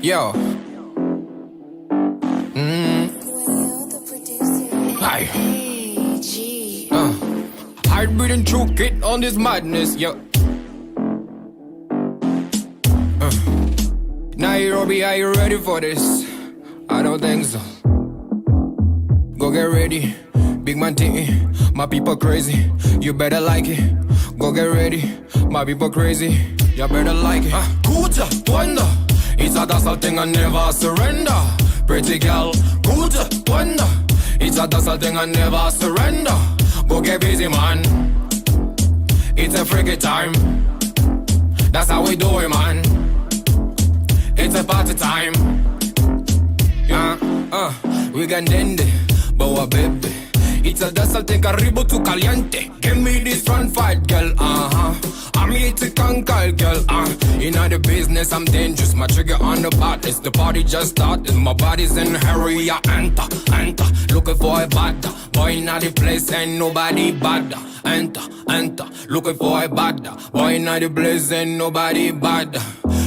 Yo. Aye. Hard breathing through kid on this madness, yo. Nairobi, are you ready for this? I don't think so. Go get ready, big man thing. My people crazy, you better like it. Go get ready, my people crazy, you better like it. Kuja, wonder, it's a dazzle thing I never surrender. Pretty girl, Kuja, wonder, it's a dazzle thing I never surrender. Go get busy, man. It's a freaky time. That's how we do it, man. It's a party time. We can end it, boa baby. It's a dazzle thing, karibu tu caliente. Give me this front fight, girl, I'm here to conquer, girl, Inna the business, I'm dangerous. My trigger on the pot, it's the party just started. My body's in a hurry, I enter. Looking for a bad boy inna the place, ain't nobody bad. Enter, looking for a bad boy inna the place, ain't nobody bad.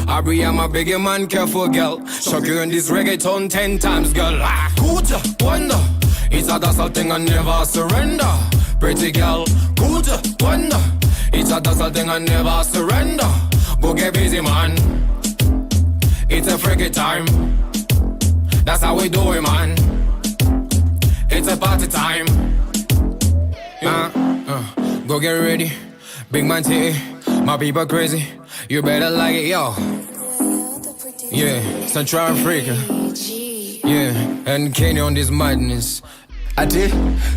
Abri, I'm a biggie man, careful, girl. Shock you in this reggaeton 10 times, girl. Kuja, wonder, it's a dazzle thing I never surrender. Pretty girl, Kuja, wonder, it's a dazzle thing I never surrender. Go get busy, man. It's a freaky time. That's how we do it, man. It's a party time. Go get ready, big man tea. My people crazy, you better like it, yo. Yeah, Central Africa. Yeah, and Kenya on this madness. Ati,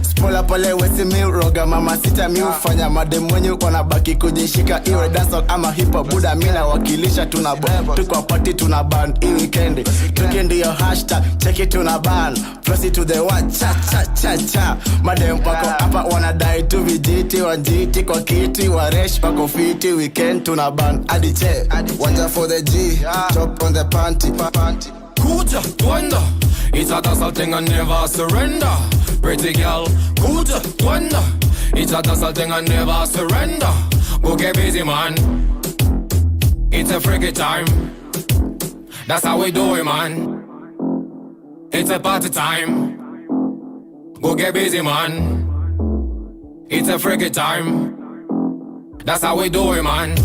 spola pole wesi mi roga mama sita mi ufanya madem mwenye ukona baki kujishika. Iwe dancehall ama hip hop buda mina wakilisha tunabon. Tuko party tunaban, hii weekend Weekend yo hashtag, check it tunaban. Press it to the one, cha madem pako hapa wanadai tu vijiti. Wanjiti kwa kiti, waresh pako fiti. Weekend tunaban, adi che wanja for the G, chop on the panty. Kuja, wonder, it's a dazzle thing I never surrender. Pretty girl, Kuja, wonder, it's a dazzle thing I never surrender. Go get busy, man. It's a freaky time. That's how we do it, man. It's a party time. Go get busy, man. It's a freaky time. That's how we do it, man.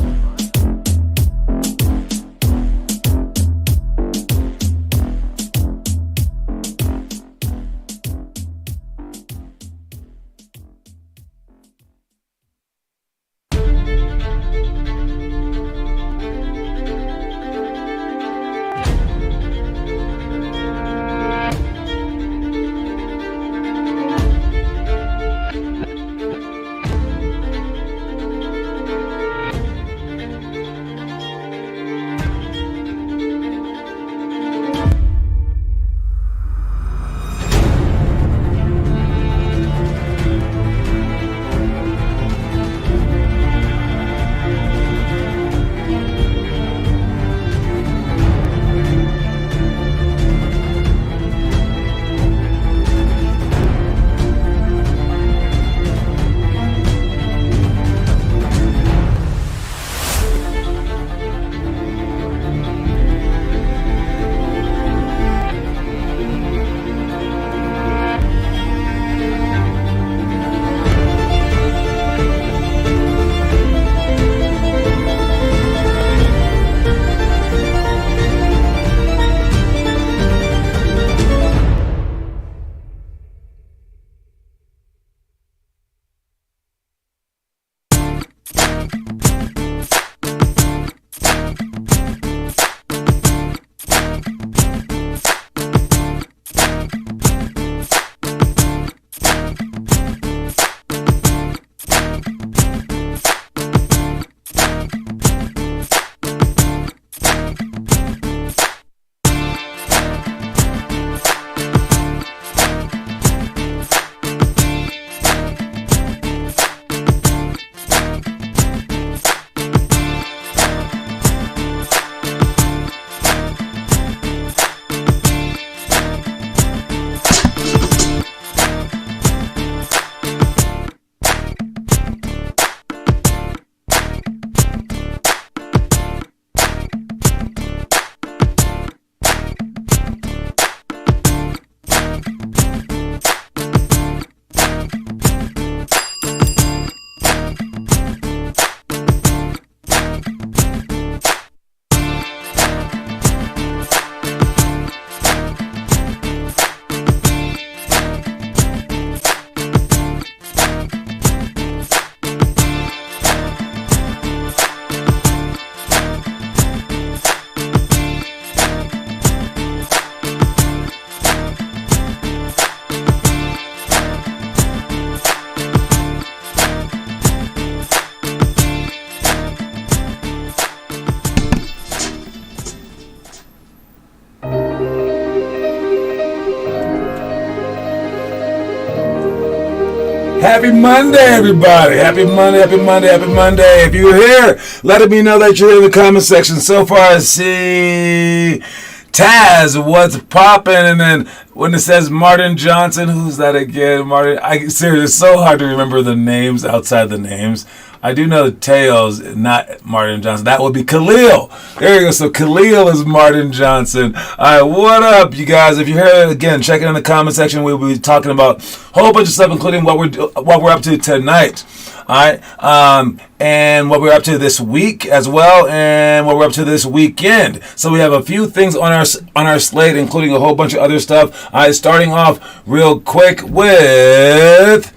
Happy Monday, everybody. Happy Monday, happy Monday, happy Monday. If you're here, let me know that you're in the comment section. So far, I see Taz, what's popping? And then when it says Martin Johnson, who's that again? Martin, seriously, it's so hard to remember the names outside the names. I do know Teo's not Martin Johnson. That would be Khalil. There you go. So Khalil is Martin Johnson. All right, what up, you guys? If you're here again, check it in the comment section. We'll be talking about a whole bunch of stuff, including what we're up to tonight. All right, and what we're up to this week as well, and what we're up to this weekend. So we have a few things on our slate, including a whole bunch of other stuff. All right, starting off real quick with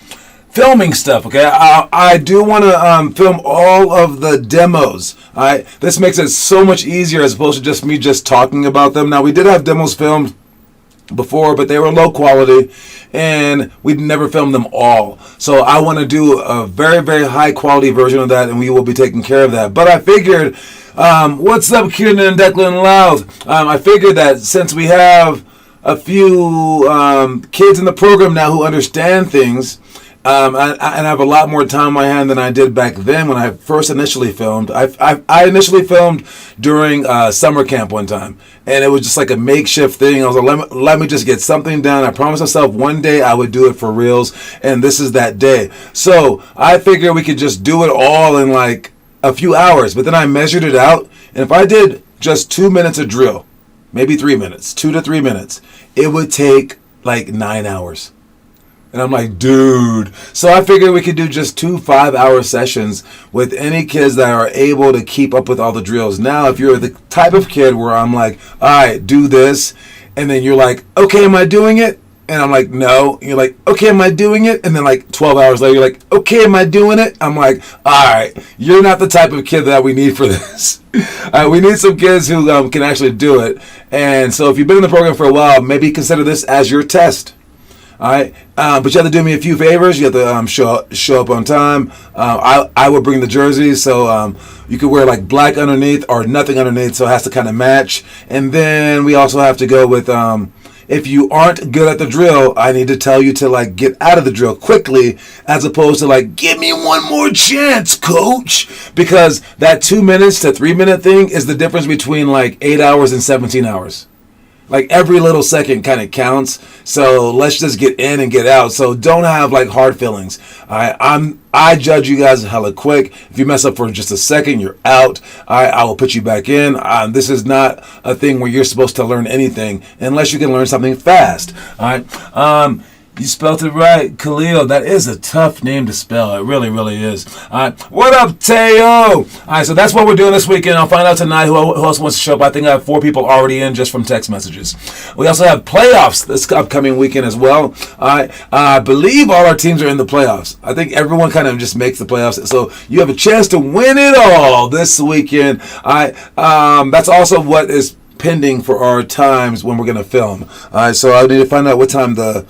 filming stuff, okay? I do want to film all of the demos. All right, this makes it so much easier as opposed to just me talking about them. Now, we did have demos filmed before, but they were low quality, and we'd never filmed them all. So I want to do a very, very high quality version of that, and we will be taking care of that. But I figured, what's up, Kieran and Declan Louth? I figured that since we have a few kids in the program now who understand things, and I have a lot more time on my hand than I did back then when I first initially filmed. I initially filmed during summer camp one time, and it was just like a makeshift thing. I was like, let me just get something done. I promised myself one day I would do it for reals, and this is that day. So I figured we could just do it all in like a few hours, but then I measured it out, and if I did just 2 minutes of drill, maybe 3 minutes, 2 to 3 minutes, it would take like 9 hours. And I'm like, dude. So I figured we could do just 2 5-hour sessions with any kids that are able to keep up with all the drills. Now, if you're the type of kid where I'm like, all right, do this. And then you're like, okay, am I doing it? And I'm like, no. And you're like, okay, am I doing it? And then like 12 hours later, you're like, okay, am I doing it? I'm like, all right, you're not the type of kid that we need for this. We need some kids who can actually do it. And so if you've been in the program for a while, maybe consider this as your test. All right, but you have to do me a few favors. You have to show up on time. I would bring the jerseys, so you could wear like black underneath or nothing underneath, so it has to kind of match. And then we also have to go with if you aren't good at the drill, I need to tell you to like get out of the drill quickly, as opposed to like give me one more chance, coach, because that 2 minutes to 3 minute thing is the difference between like 8 hours and 17 hours. Like every little second kind of counts, so let's just get in and get out. So don't have like hard feelings. I judge you guys hella quick. If you mess up for just a second, you're out. I will put you back in. This is not a thing where you're supposed to learn anything unless you can learn something fast. All right. You spelled it right, Khalil. That is a tough name to spell. It really, really is. All right. What up, Teo? All right, so that's what we're doing this weekend. I'll find out tonight who else wants to show up. I think I have 4 people already in just from text messages. We also have playoffs this upcoming weekend as well. All right. I believe all our teams are in the playoffs. I think everyone kind of just makes the playoffs. So you have a chance to win it all this weekend. All right. That's also what is pending for our times when we're going to film. All right, so I need to find out what time the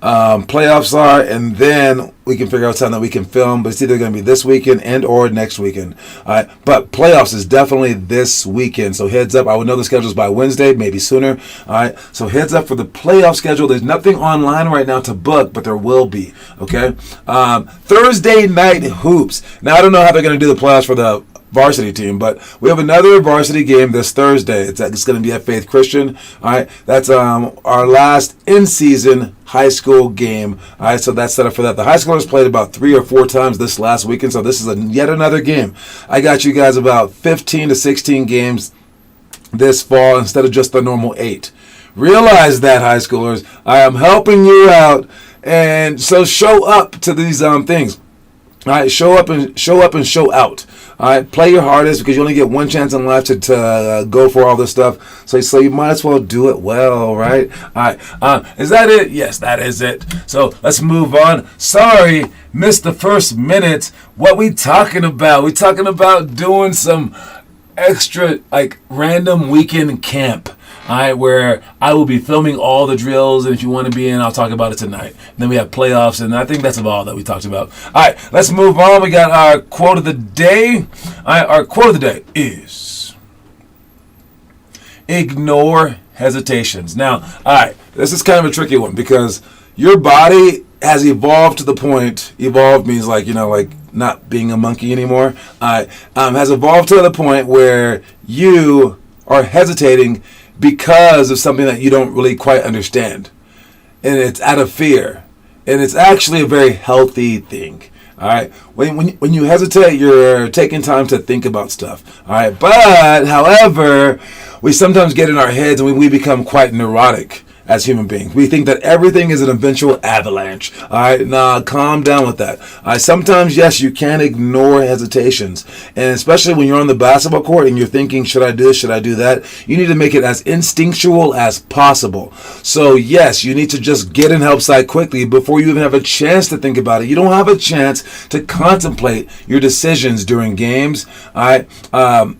playoffs are, and then we can figure out time that we can film, but it's either going to be this weekend and or next weekend. All right, but playoffs is definitely this weekend, so heads up. I will know the schedules by Wednesday, maybe sooner. All right, so heads up for the playoff schedule. There's nothing online right now to book, but there will be. Okay, Thursday night hoops. Now I don't know how they're going to do the playoffs for the varsity team, but we have another varsity game this Thursday. It's going to be at Faith Christian. All right, that's our last in-season high school game. All right, so that's set up for that. The high schoolers played about 3 or 4 times this last weekend, so this is yet another game. I got you guys about 15 to 16 games this fall instead of just the normal 8. Realize that, high schoolers. I am helping you out, and so show up to these things. All right, show up and show out. All right, play your hardest because you only get one chance in life to go for all this stuff. So you might as well do it well, right? All right, is that it? Yes, that is it. So let's move on. Sorry, missed the first minute. What we talking about? We talking about doing some extra like random weekend camp. All right, where I will be filming all the drills, and if you want to be in, I'll talk about it tonight. And then we have playoffs, and I think that's about all that we talked about. All right, let's move on. We got our quote of the day. All right, our quote of the day is ignore hesitations. Now, all right, this is kind of a tricky one because your body has evolved to the point. Evolved means like like not being a monkey anymore. Has evolved to the point where you are hesitating because of something that you don't really quite understand, and it's out of fear, and it's actually a very healthy thing. All right, when you hesitate, you're taking time to think about stuff. All right, but however, we sometimes get in our heads and we become quite neurotic as human beings. We think that everything is an eventual avalanche. All right, nah, calm down with that. All right, sometimes, yes, you can ignore hesitations. And especially when you're on the basketball court and you're thinking, should I do this, should I do that? You need to make it as instinctual as possible. So, yes, you need to just get in help side quickly before you even have a chance to think about it. You don't have a chance to contemplate your decisions during games. All right,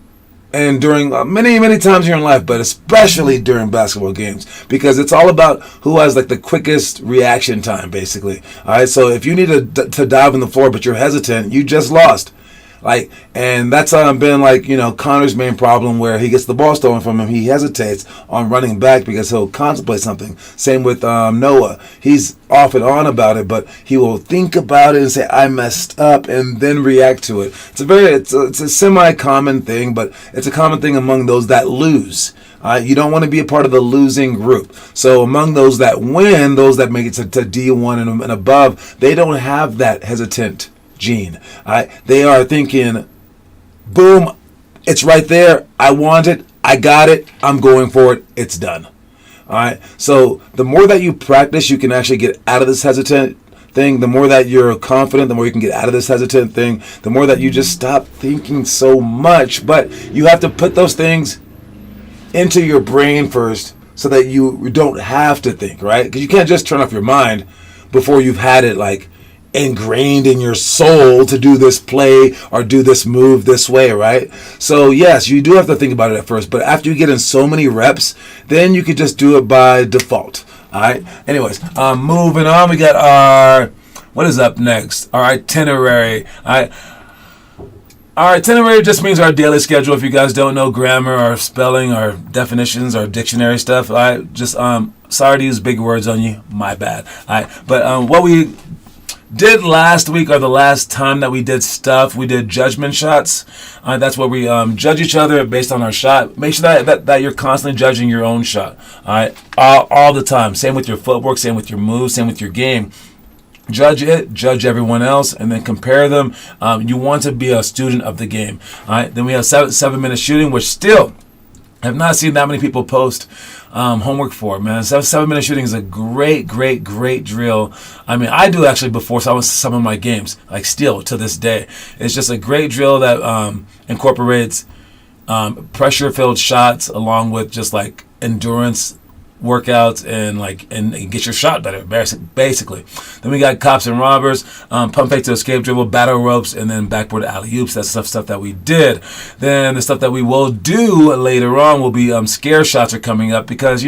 and during many times in your life, but especially during basketball games, because it's all about who has like the quickest reaction time, basically. All right, so if you need to dive on the floor, but you're hesitant, you just lost. And that's been Connor's main problem, where he gets the ball stolen from him. He hesitates on running back because he'll contemplate something. Same with Noah. He's off and on about it, but he will think about it and say, I messed up, and then react to it. It's a semi-common thing, but it's a common thing among those that lose. You don't want to be a part of the losing group. So among those that win, those that make it to D1 and above, they don't have that hesitant gene. They are thinking, boom, it's right there. I want it. I got it. I'm going for it. It's done. All right. So the more that you practice, you can actually get out of this hesitant thing. The more that you're confident, the more you can get out of this hesitant thing. The more that you just stop thinking so much. But you have to put those things into your brain first so that you don't have to think, right? Because you can't just turn off your mind before you've had it ingrained in your soul to do this play or do this move this way, right? So yes, you do have to think about it at first, but after you get in so many reps, then you could just do it by default. All right. Anyways, moving on, we got what is up next? Our itinerary. All right. Our itinerary just means our daily schedule. If you guys don't know grammar or spelling or definitions or dictionary stuff, sorry to use big words on you. My bad. All right. But what we did last week, or the last time that we did stuff, we did judgment shots. That's where we judge each other based on our shot. Make sure that you're constantly judging your own shot. All right, all the time. Same with your footwork, same with your moves, same with your game. Judge it, judge everyone else, and then compare them. You want to be a student of the game. All right. Then we have 7-minute shooting, which still have not seen that many people post homework for, man. 7-minute shooting is a great drill. I mean, I do actually before some of my games, still to this day. It's just a great drill that incorporates pressure-filled shots along with just endurance workouts and get your shot better, basically. Then we got cops and robbers, pump fake to escape dribble, battle ropes, and then backboard alley-oops. That's stuff that we did. Then the stuff that we will do later on will be scare shots are coming up, because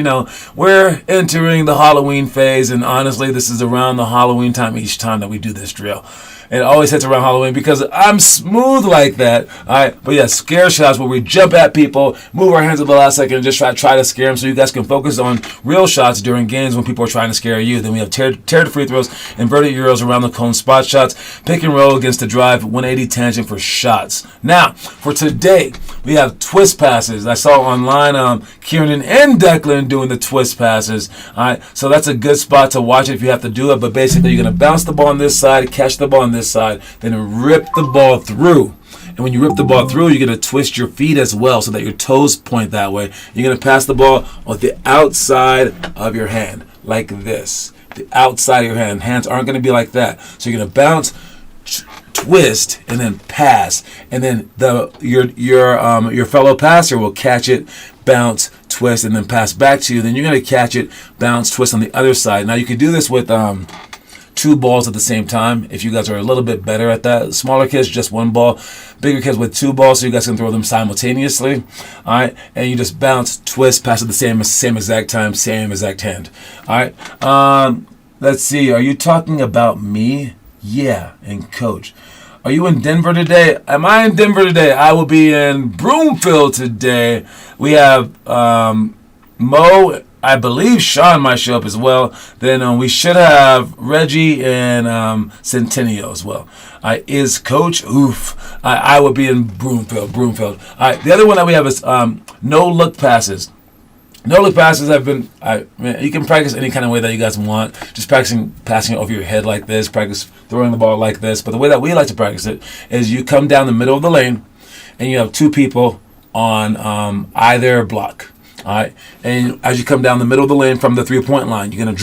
we're entering the Halloween phase, and honestly this is around the Halloween time each time that we do this drill. It always hits around Halloween because I'm smooth like that. All right, but yeah, scare shots where we jump at people, move our hands at the last second, and just try to scare them, so you guys can focus on real shots during games when people are trying to scare you. Then we have tear to free throws, inverted euros around the cone, spot shots, pick and roll against the drive, 180 tangent for shots. Now, for today, we have twist passes. I saw online Kieran and Declan doing the twist passes. All right, so that's a good spot to watch it if you have to do it. But basically, you're gonna bounce the ball on this side, catch the ball on this side, then rip the ball through. And when you rip the ball through, you're going to twist your feet as well so that your toes point that way. You're going to pass the ball with the outside of your hand, like this. The outside of your hand. Hands aren't going to be like that. So you're going to bounce, twist, and then pass. And then your fellow passer will catch it, bounce, twist, and then pass back to you. Then you're going to catch it, bounce, twist on the other side. Now you can do this with 2 balls at the same time if you guys are a little bit better at that. Smaller kids, just 1 ball. Bigger kids with 2 balls, so you guys can throw them simultaneously. All right, and you just bounce, twist, pass at the same exact time, same exact hand. All right. Let's see. Are you talking about me? Yeah, and Coach. Are you in Denver today? Am I in Denver today? I will be in Broomfield today. We have Mo I believe Sean might show up as well. Then we should have Reggie and Centennial as well. Is Coach? Oof. I would be in Broomfield. The other one that we have is no-look passes. No-look passes have been, you can practice any kind of way that you guys want. Just passing it over your head like this. Practice throwing the ball like this. But the way that we like to practice it is you come down the middle of the lane and you have two people on either block. All right, and as you come down the middle of the lane from the three-point line, you're going to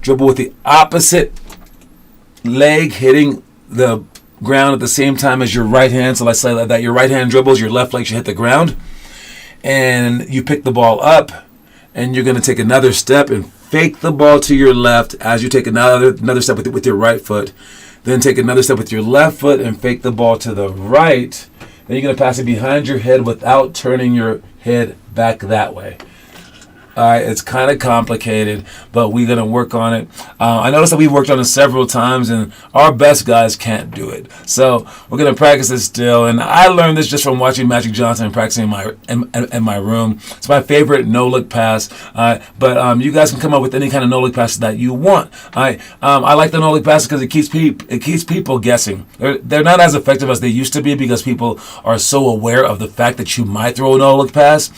dribble with the opposite leg hitting the ground at the same time as your right hand. So let's say that your right hand dribbles, your left leg should hit the ground. And you pick the ball up, and you're going to take another step and fake the ball to your left as you take another step with your right foot. Then take another step with your left foot and fake the ball to the right. Then you're going to pass it behind your head without turning your head back that way. All right, it's kind of complicated, but we're going to work on it. I noticed that we've worked on it several times, and our best guys can't do it. So we're going to practice it still. And I learned this just from watching Magic Johnson and practicing in my room. It's my favorite no-look pass. But you guys can come up with any kind of no-look passes that you want. I like the no-look passes because it keeps people guessing. They're not as effective as they used to be because people are so aware of the fact that you might throw a no-look pass.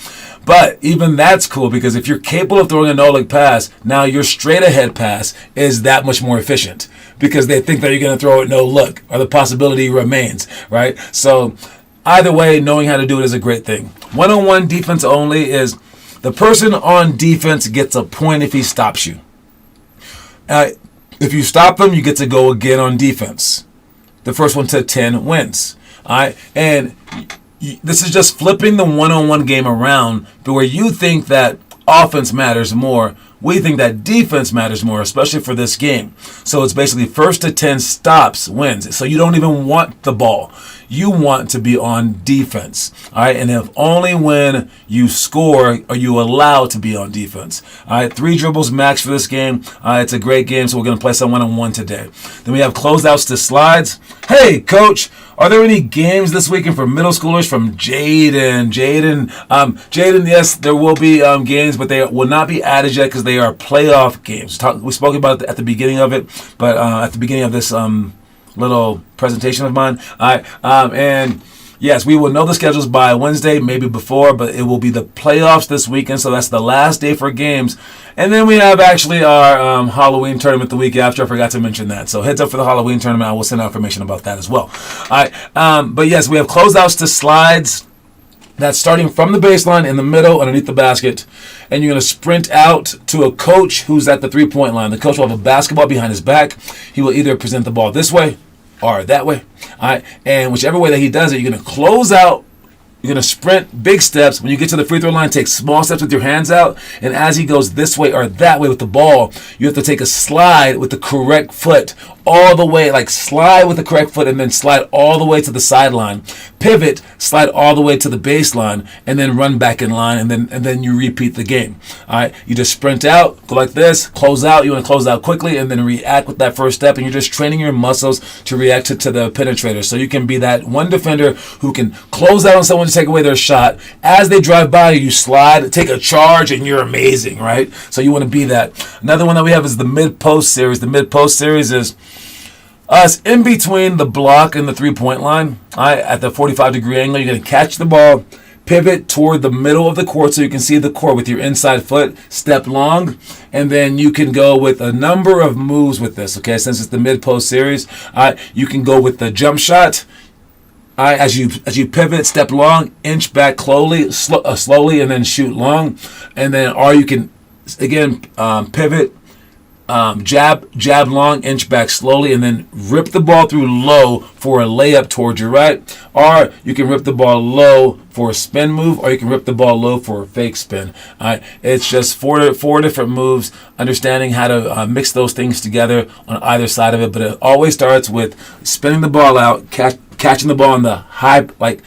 But even that's cool because if you're capable of throwing a no-look pass, now your straight-ahead pass is that much more efficient because they think that you're going to throw it no-look or the possibility remains, right? So either way, knowing how to do it is a great thing. One-on-one defense only is the person on defense gets a point if he stops you. If you stop them, you get to go again on defense. The first one to 10 wins. All right, and this is just flipping the one-on-one game around to where you think that offense matters more. We think that defense matters more, especially for this game. So it's basically first to 10 stops wins. So you don't even want the ball. You want to be on defense. All right, and if only when you score are you allowed to be on defense. All right, 3 dribbles max for this game. It's a great game, so we're going to play some one-on-one today. Then we have closeouts to slides. Hey, Coach, are there any games this weekend for middle schoolers from Jaden? Jaden, yes, there will be games, but they will not be added yet because they are playoff games. We spoke about it at the beginning of it, but at the beginning of this little presentation of mine. And yes, we will know the schedules by Wednesday, maybe before, but it will be the playoffs this weekend, so that's the last day for games. And then we have actually our Halloween tournament the week after. I forgot to mention that. So heads up for the Halloween tournament. I will send out information about that as well. All right, but yes, we have closeouts to slides. That's starting from the baseline in the middle underneath the basket. And you're going to sprint out to a coach who's at the three-point line. The coach will have a basketball behind his back. He will either present the ball this way or that way. All right. And whichever way that he does it, you're going to close out. You're going to sprint big steps. When you get to the free throw line, take small steps with your hands out. And as he goes this way or that way with the ball, you have to take a slide with the correct foot all the way, like slide with the correct foot and then slide all the way to the sideline. Pivot, slide all the way to the baseline, and then run back in line, and then you repeat the game. All right, you just sprint out, go like this, close out. You want to close out quickly and then react with that first step, and you're just training your muscles to react to the penetrator. So you can be that one defender who can close out on someone to take away their shot. As they drive by you, slide, take a charge, and you're amazing, right? So you want to be that. Another one that we have is the mid-post series. The mid-post series is us in between the block and the three-point line. At the 45-degree angle, you're going to catch the ball, pivot toward the middle of the court so you can see the court with your inside foot, step long, and then you can go with a number of moves with this, okay? Since it's the mid-post series, you can go with the jump shot. As you pivot, step long, inch back slowly, and then shoot long. And then, or you can, again, pivot, jab long, inch back slowly, and then rip the ball through low for a layup towards your right. Or you can rip the ball low for a spin move, or you can rip the ball low for a fake spin. It's just four different moves, understanding how to mix those things together on either side of it. But it always starts with spinning the ball out, catching the ball in the high, like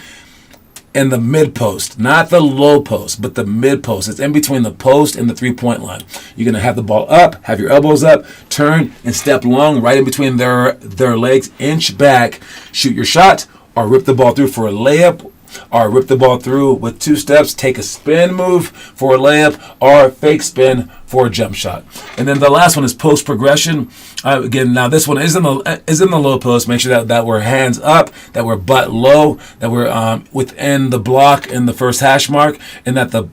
in the mid post, not the low post, but the mid post. It's in between the post and the three-point line. You're gonna have the ball up, have your elbows up, turn and step long, right in between their legs, inch back, shoot your shot, or rip the ball through for a layup or rip the ball through with 2 steps, take a spin move for a layup, or fake spin for a jump shot. And then the last one is post progression. Again, now this one is in the low post. Make sure that we're hands up, that we're butt low, that we're within the block in the first hash mark, and that the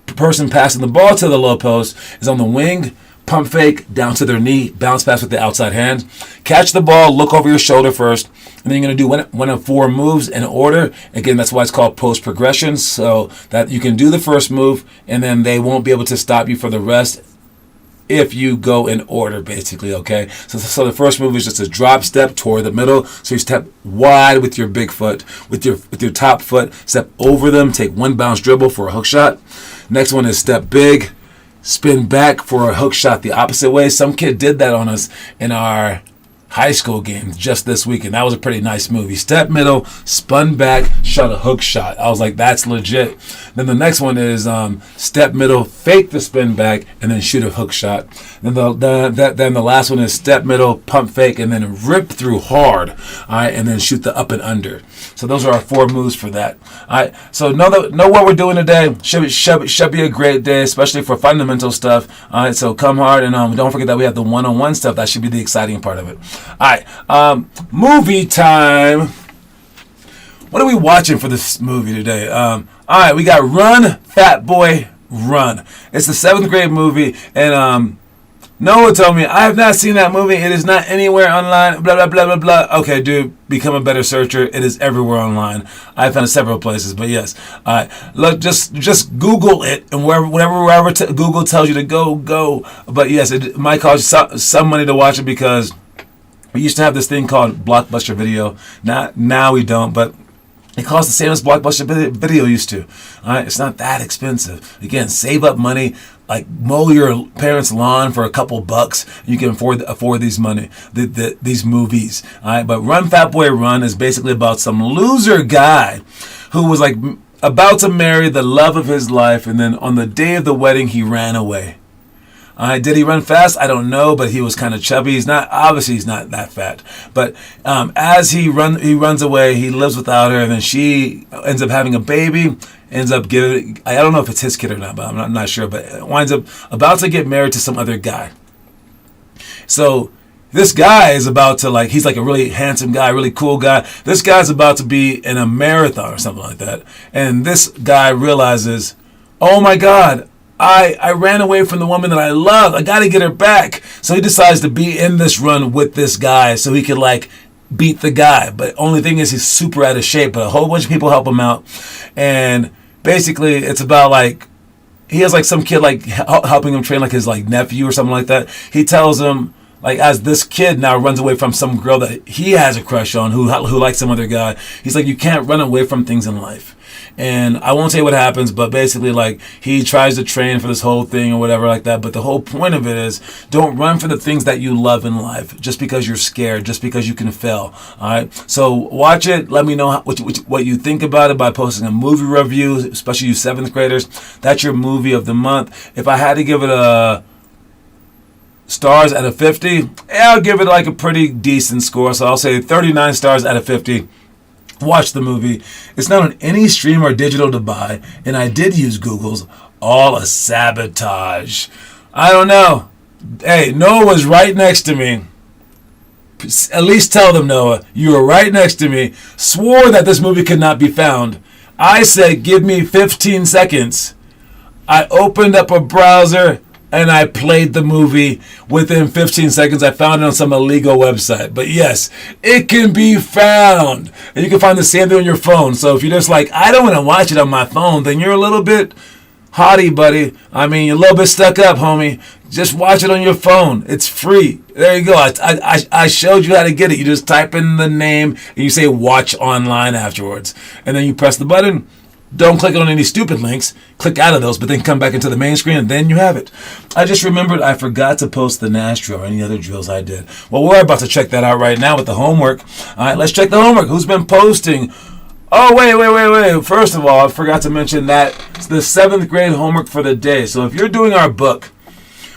person passing the ball to the low post is on the wing. Pump fake down to their knee, bounce pass with the outside hand. Catch the ball, look over your shoulder first, and then you're going to do one of 4 moves in order. Again, that's why it's called post progression, so that you can do the first move, and then they won't be able to stop you for the rest if you go in order, basically, okay? So the first move is just a drop step toward the middle. So you step wide with your big foot, with your top foot, step over them, take 1 bounce dribble for a hook shot. Next one is step big, spin back for a hook shot the opposite way. Some kid did that on us in our high school game just this week, and that was a pretty nice move. He stepped middle, spun back, shot a hook shot. I was like, that's legit. Then the next one is step middle, fake the spin back, and then shoot a hook shot. Then the last one is step middle, pump fake, and then rip through hard, all right, and then shoot the up and under. So those are our 4 moves for that. All right, so know what we're doing today. Should be a great day, especially for fundamental stuff. All right, so come hard, and don't forget that we have the one-on-one stuff. That should be the exciting part of it. All right, movie time. What are we watching for this movie today? All right, we got Run, Fat Boy, Run. It's the 7th grade movie, and Noah told me, I have not seen that movie. It is not anywhere online, blah, blah, blah, blah, blah. Okay, dude, become a better searcher. It is everywhere online. I found it several places, but yes. All right, look, just Google it, and wherever Google tells you to go. But yes, it might cost you some money to watch it, because we used to have this thing called Blockbuster Video. Now we don't, but it costs the same as Blockbuster Video used to. All right, it's not that expensive. Again, save up money. Like, mow your parents' lawn for a couple bucks. You can afford these these movies. All right, but Run, Fat Boy, Run is basically about some loser guy who was like about to marry the love of his life, and then on the day of the wedding, he ran away. Did he run fast? I don't know, but he was kind of chubby. He's not that fat. But as he runs away, he lives without her, and then she ends up having a baby. Ends up giving, I don't know if it's his kid or not, but I'm not sure. But winds up about to get married to some other guy. So this guy is about to, he's like a really handsome guy, really cool guy. This guy's about to be in a marathon or something like that. And this guy realizes, oh my God, I ran away from the woman that I love. I got to get her back. So he decides to be in this run with this guy so he could beat the guy. But only thing is, he's super out of shape. But a whole bunch of people help him out. And basically it's about he has some kid helping him train his nephew or something like that. He tells him, as this kid now runs away from some girl that he has a crush on who likes some other guy. He's like, you can't run away from things in life. And I won't say what happens, but basically, he tries to train for this whole thing or whatever like that. But the whole point of it is, don't run for the things that you love in life just because you're scared, just because you can fail. All right. So watch it. Let me know what you think about it by posting a movie review, especially you 7th graders. That's your movie of the month. If I had to give it a stars out of 50, I'll give it a pretty decent score. So I'll say 39 stars out of 50. Watch the movie. It's not on any stream or digital to buy, and I did use Google's. All a sabotage. I don't know. Hey, Noah was right next to me. At least tell them, Noah, you were right next to me. Swore that this movie could not be found. I said, give me 15 seconds. I opened up a browser and I played the movie. Within 15 seconds, I found it on some illegal website. But yes, it can be found. And you can find the same thing on your phone. So if you're just I don't want to watch it on my phone, then you're a little bit haughty, buddy. I mean, you're a little bit stuck up, homie. Just watch it on your phone. It's free. There you go. I showed you how to get it. You just type in the name and you say watch online afterwards. And then you press the button. Don't click on any stupid links. Click out of those, but then come back into the main screen, and then you have it. I just remembered I forgot to post the Nash drill or any other drills I did. Well, we're about to check that out right now with the homework. All right, let's check the homework. Who's been posting? Oh, wait. First of all, I forgot to mention that it's the 7th grade homework for the day. So if you're doing our book,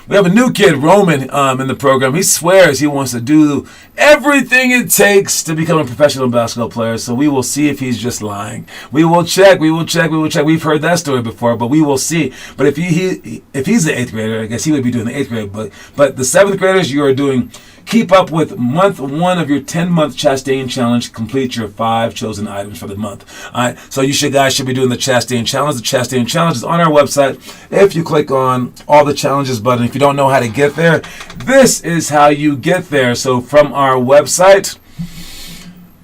We have a new kid, Roman, in the program. He swears he wants to do everything it takes to become a professional basketball player. So we will see if he's just lying. We will check. We've heard that story before, but we will see. But if he's the 8th grader, I guess he would be doing the 8th grade. But the 7th graders, you are doing. Keep up with month 1 of your 10-month Chastain Challenge. Complete your 5 chosen items for the month. All right, so you guys should be doing the Chastain Challenge. The Chastain Challenge is on our website. If you click on all the challenges button, if you don't know how to get there, this is how you get there. So from our website,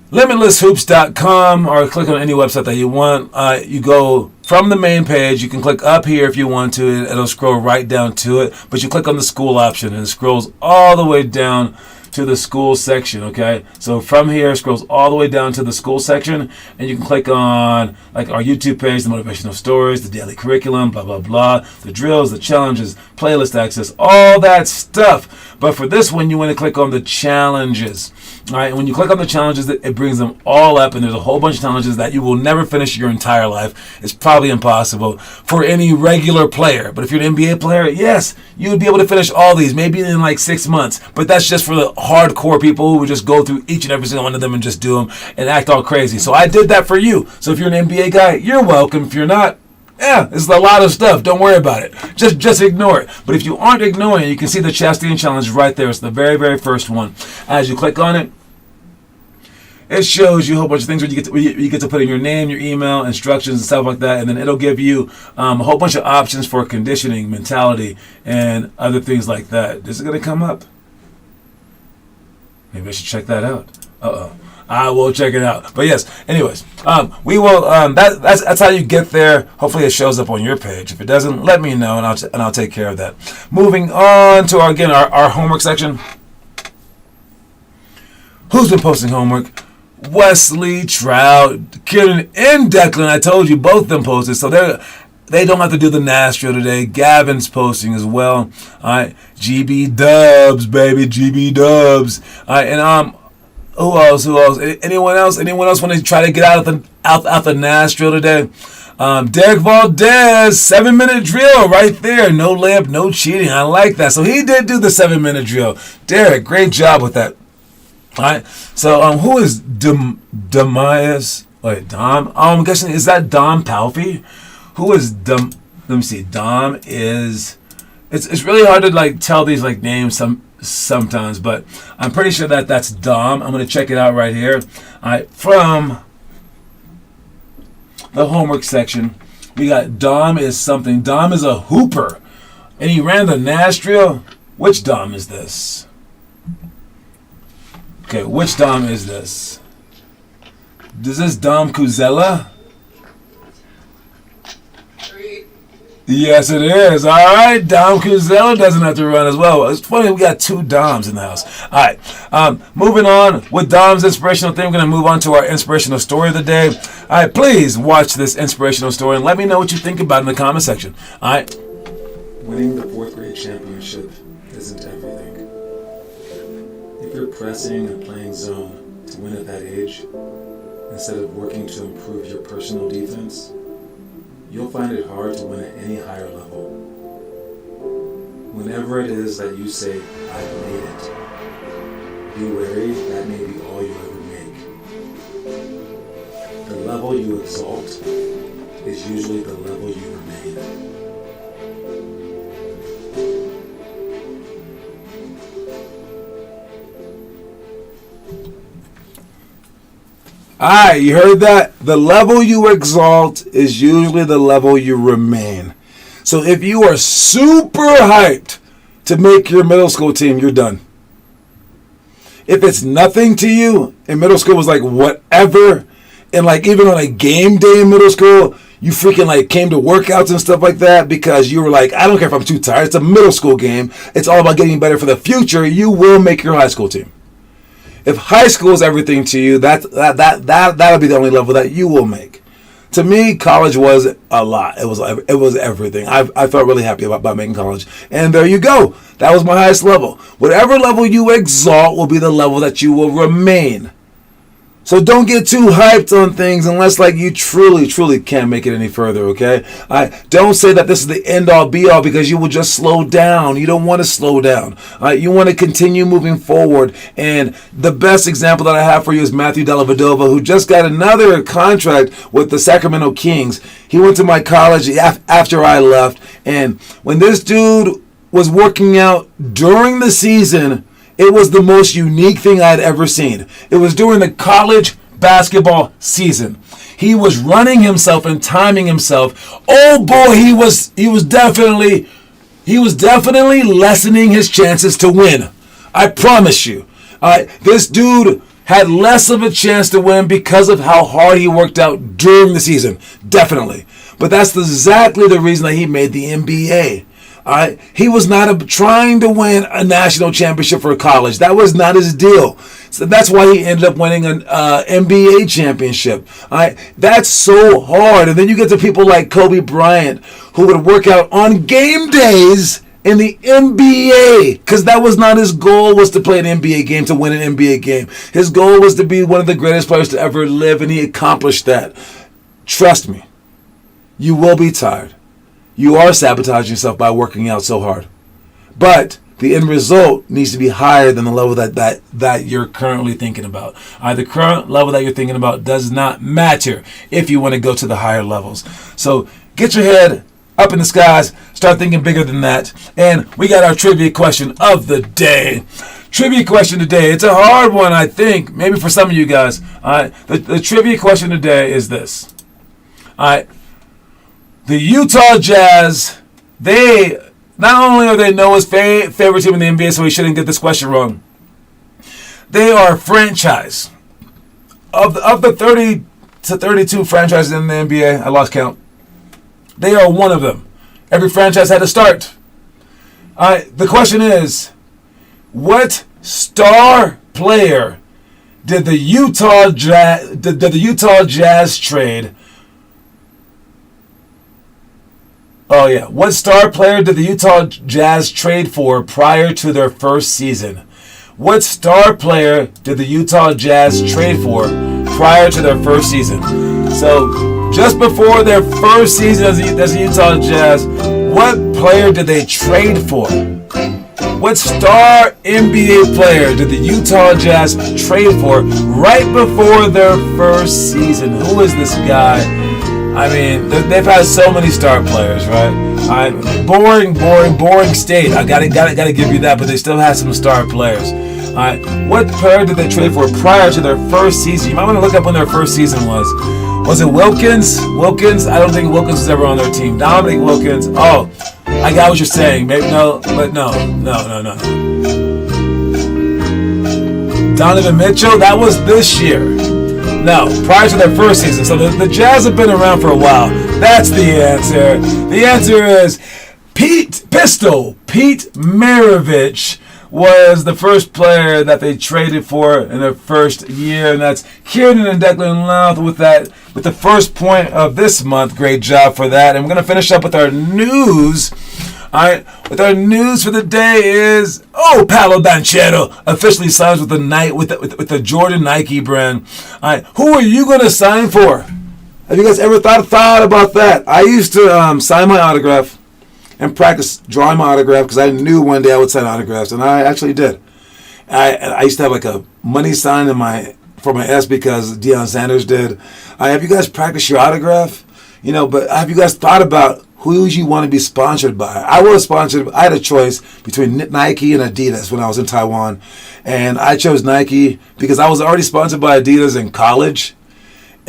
limitlesshoops.com, or click on any website that you want. You go from the main page. You can click up here if you want to. It'll scroll right down to it. But you click on the school option, and it scrolls all the way down to the school section, okay? So from here, it scrolls all the way down to the school section, and you can click on like our YouTube page, the motivational stories, the daily curriculum, blah, blah, blah, the drills, the challenges, playlist access, all that stuff. But for this one, you want to click on the challenges. All right, and when you click on the challenges, it brings them all up, and there's a whole bunch of challenges that you will never finish your entire life. It's probably impossible for any regular player. But if you're an NBA player, yes, you would be able to finish all these, maybe in like 6 months. But that's just for the hardcore people who would just go through each and every single one of them and just do them and act all crazy. So I did that for you. So if you're an NBA guy, you're welcome. If you're not, yeah, it's a lot of stuff. Don't worry about it. Just ignore it. But if you aren't ignoring it, you can see the Chastain Challenge right there. It's the very, very first one. As you click on it, it shows you a whole bunch of things where you get to put in your name, your email, instructions, and stuff like that. And then it'll give you a whole bunch of options for conditioning, mentality, and other things like that. This is going to come up. Maybe I should check that out. I will check it out. But yes, anyways, we will. That's how you get there. Hopefully, it shows up on your page. If it doesn't, let me know, and I'll take care of that. Moving on to our homework section. Who's been posting homework? Wesley, Trout, Kieran, and Declan. I told you both of them posted, so they don't have to do the Nastro today. Gavin's posting as well. All right, GB Dubs, baby, GB Dubs. All right, and who else? Anyone else want to try to get out the Nastro today? Derek Valdez, 7-minute drill right there. No layup, no cheating. I like that. So he did do the 7-minute drill. Derek, great job with that. All right. So who is Damias? Wait, Dom? I'm guessing, is that Dom Palfy? Who is Dom? Let me see. Dom is. It's really hard to like tell these like names sometimes, but I'm pretty sure that's Dom. I'm gonna check it out right here. All right, from the homework section, we got Dom is something. Dom is a hooper, and he ran the Nastro. Which Dom is this? Okay, which Dom is this? Is this Dom Kuzella? Yes, it is. All right, Dom Kuzella doesn't have to run as well. It's funny, we got 2 Doms in the house. All right, moving on with Dom's inspirational thing, we're going to move on to our inspirational story of the day. All right, please watch this inspirational story and let me know what you think about it in the comment section. All right. Winning the 4th grade championship isn't everything. If you're pressing and playing zone to win at that age, instead of working to improve your personal defense, you'll find it hard to win at any higher level. Whenever it is that you say, I've made it, be wary that may be all you ever make. The level you exalt is usually the level you remain. Alright, you heard that? The level you exalt is usually the level you remain. So if you are super hyped to make your middle school team, you're done. If it's nothing to you, in middle school was like whatever, and like even on a game day in middle school, you freaking like came to workouts and stuff like that because you were like, I don't care if I'm too tired. It's a middle school game. It's all about getting better for the future. You will make your high school team. If high school is everything to you, that'll be the only level that you will make. To me, college was a lot. It was everything. I felt really happy about making college. And there you go. That was my highest level. Whatever level you exalt will be the level that you will remain. So don't get too hyped on things unless like you truly can't make it any further, okay? Don't say that this is the end all be all because you will just slow down. You don't want to slow down. You want to continue moving forward. And the best example that I have for you is Matthew Dellavedova, who just got another contract with the Sacramento Kings. He went to my college after I left. And when this dude was working out during the season, it was the most unique thing I had ever seen. It was during the college basketball season. He was running himself and timing himself. Oh boy, he was definitely lessening his chances to win. I promise you. This dude had less of a chance to win because of how hard he worked out during the season. Definitely. But that's exactly the reason that he made the NBA. He was not trying to win a national championship for college. That was not his deal. So that's why he ended up winning an NBA championship. That's so hard. And then you get to people like Kobe Bryant, who would work out on game days in the NBA, because that was not his goal, was to play an NBA game, to win an NBA game. His goal was to be one of the greatest players to ever live, and he accomplished that. Trust me, you will be tired. You are sabotaging yourself by working out so hard. But the end result needs to be higher than the level that you're currently thinking about. The current level that you're thinking about does not matter if you want to go to the higher levels. So get your head up in the skies. Start thinking bigger than that. And we got our trivia question of the day. Trivia question today. It's a hard one, I think, maybe for some of you guys. The trivia question today is this. The Utah Jazz, they not only are they Noah's favorite team in the NBA, so we shouldn't get this question wrong. They are a franchise. Of the 30 to 32 franchises in the NBA, I lost count. They are one of them. Every franchise had to start. The question is, what star player did the Utah Jazz trade? Oh, yeah. What star player did the Utah Jazz trade for prior to their first season? What star player did the Utah Jazz trade for prior to their first season? So, just before their first season as the Utah Jazz, what player did they trade for? What star NBA player did the Utah Jazz trade for right before their first season? Who is this guy? I mean, they've had so many star players, right? Boring state. I gotta give you that, but they still have some star players. What player did they trade for prior to their first season? You might want to look up when their first season was. Was it Wilkins? I don't think Wilkins was ever on their team. Dominic Wilkins. Oh, I got what you're saying. Maybe no. Donovan Mitchell. That was this year. No, prior to their first season. So the Jazz have been around for a while. That's the answer. The answer is Pete Maravich was the first player that they traded for in their first year, and that's Kieran and Declan Louth with the first point of this month. Great job for that. And we're gonna finish up with our news. With our news for the day is Paolo Banchero officially signs with the Jordan Nike brand. Who are you gonna sign for? Have you guys ever thought about that? I used to sign my autograph and practice drawing my autograph because I knew one day I would sign autographs, and I actually did. I used to have like a money sign for my S because Deion Sanders did. Have you guys practiced your autograph? But have you guys thought about who you want to be sponsored by? I had a choice between Nike and Adidas when I was in Taiwan, and I chose Nike because I was already sponsored by Adidas in college.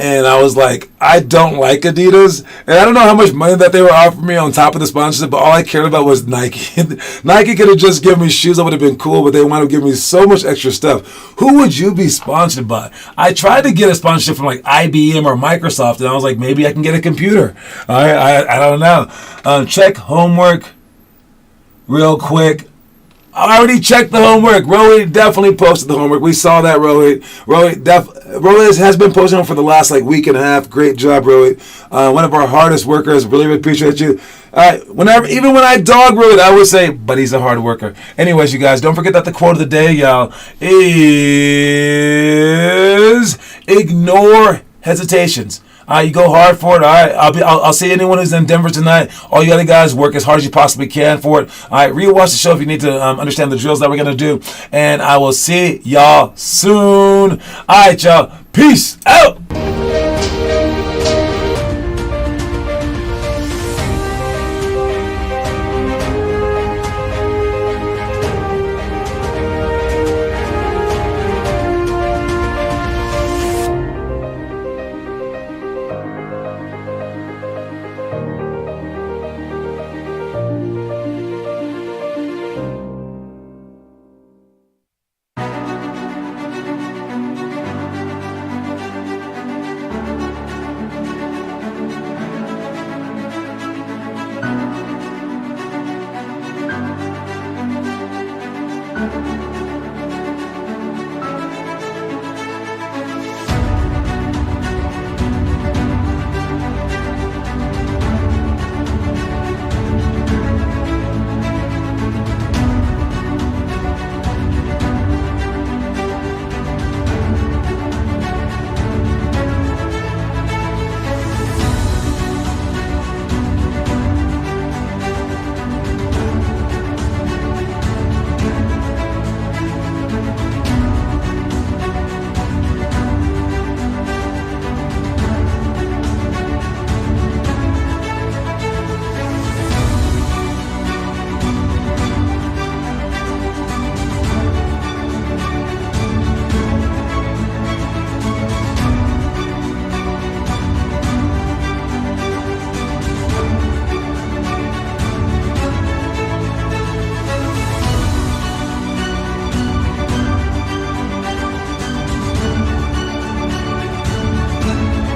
And I was like, I don't like Adidas. And I don't know how much money that they were offering me on top of the sponsorship, but all I cared about was Nike. Nike could have just given me shoes that would have been cool, but they wound up giving me so much extra stuff. Who would you be sponsored by? I tried to get a sponsorship from like IBM or Microsoft, and I was like, maybe I can get a computer. I don't know. Check homework real quick. I already checked the homework. Rohit definitely posted the homework. We saw that, Rohit. Rohit has been posting for the last week and a half. Great job, Rohit. One of our hardest workers. Really appreciate you. Even when I dog root, I would say, but he's a hard worker. Anyways, you guys, don't forget that the quote of the day, y'all, is ignore hesitations. You go hard for it. All right, I'll see anyone who's in Denver tonight. All you other guys, work as hard as you possibly can for it. All right, rewatch the show if you need to understand the drills that we're gonna do. And I will see y'all soon. All right, y'all. Peace out.